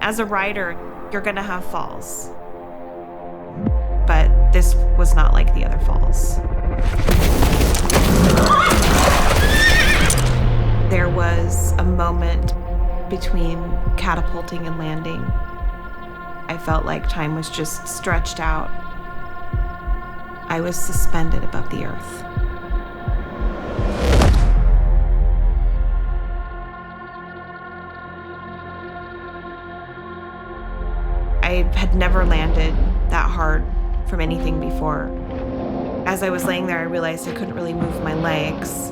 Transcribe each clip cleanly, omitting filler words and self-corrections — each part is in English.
As a rider, you're gonna have falls. But this was not like the other falls. There was a moment between catapulting and landing. I felt like time was just stretched out. I was suspended above the earth. I had never landed that hard from anything before. As I was laying there, I realized I couldn't really move my legs.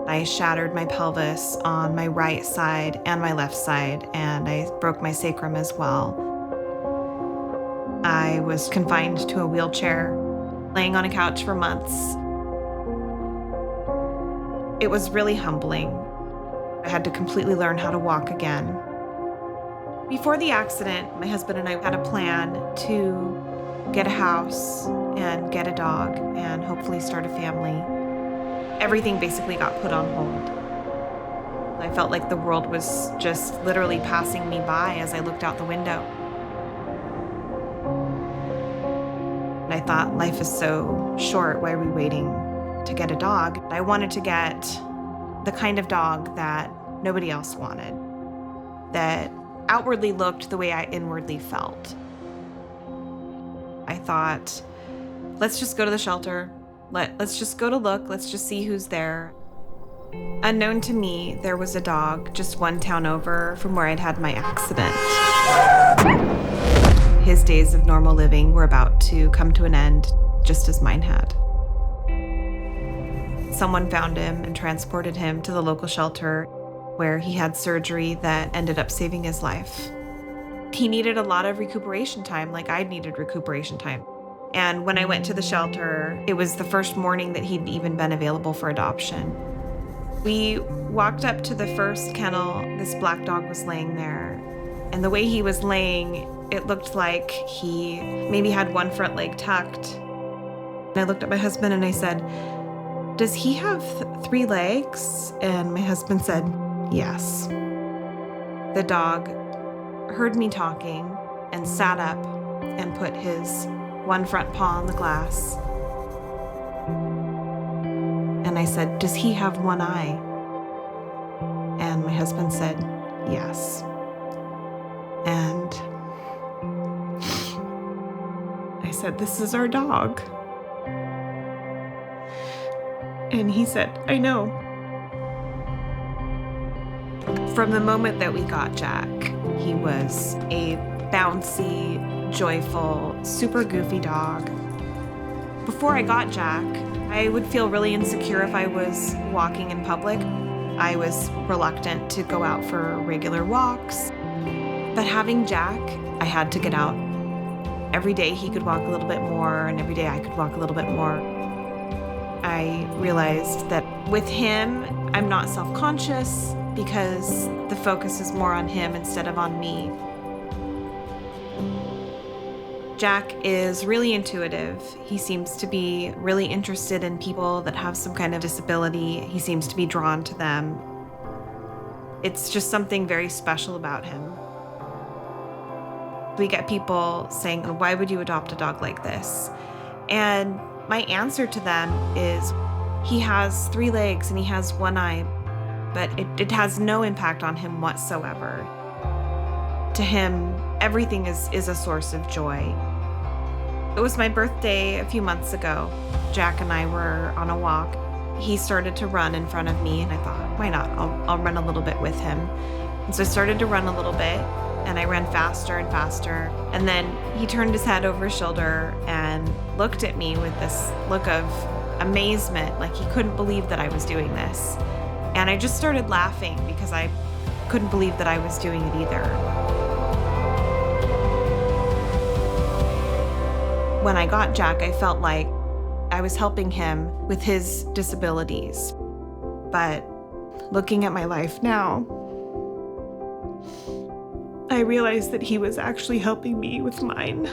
I shattered my pelvis on my right side and my left side, and I broke my sacrum as well. I was confined to a wheelchair, laying on a couch for months. It was really humbling. I had to completely learn how to walk again. Before the accident, my husband and I had a plan to get a house and get a dog and hopefully start a family. Everything basically got put on hold. I felt like the world was just literally passing me by as I looked out the window. And I thought, life is so short, why are we waiting to get a dog? I wanted to get the kind of dog that nobody else wanted, that outwardly looked the way I inwardly felt. I thought, let's just go to the shelter. Let's just go to look. Let's just see who's there. Unknown to me, there was a dog just one town over from where I'd had my accident. His days of normal living were about to come to an end, just as mine had. Someone found him and transported him to the local shelter where he had surgery that ended up saving his life. He needed a lot of recuperation time, like I needed recuperation time. And when I went to the shelter, it was the first morning that he'd even been available for adoption. We walked up to the first kennel. This black dog was laying there. And the way he was laying, it looked like he maybe had one front leg tucked. And I looked at my husband and I said, "Does he have 3 legs?" And my husband said, "Yes." The dog heard me talking and sat up and put his one front paw on the glass. And I said, "Does he have one eye?" And my husband said, "Yes." And I said, "This is our dog." And he said, "I know." From the moment that we got Jack, he was a bouncy, joyful, super goofy dog. Before I got Jack, I would feel really insecure if I was walking in public. I was reluctant to go out for regular walks. But having Jack, I had to get out. Every day he could walk a little bit more, and every day I could walk a little bit more. I realized that with him, I'm not self-conscious because the focus is more on him instead of on me. Jack is really intuitive. He seems to be really interested in people that have some kind of disability. He seems to be drawn to them. It's just something very special about him. We get people saying, "Why would you adopt a dog like this?" And my answer to them is, he has 3 legs and he has 1 eye, but it has no impact on him whatsoever. To him, everything is a source of joy. It was my birthday a few months ago. Jack and I were on a walk. He started to run in front of me, and I thought, why not? I'll run a little bit with him. And so I started to run a little bit, and I ran faster and faster. And then he turned his head over his shoulder and looked at me with this look of amazement, like he couldn't believe that I was doing this. And I just started laughing because I couldn't believe that I was doing it either. When I got Jack, I felt like I was helping him with his disabilities. But looking at my life now, I realized that he was actually helping me with mine.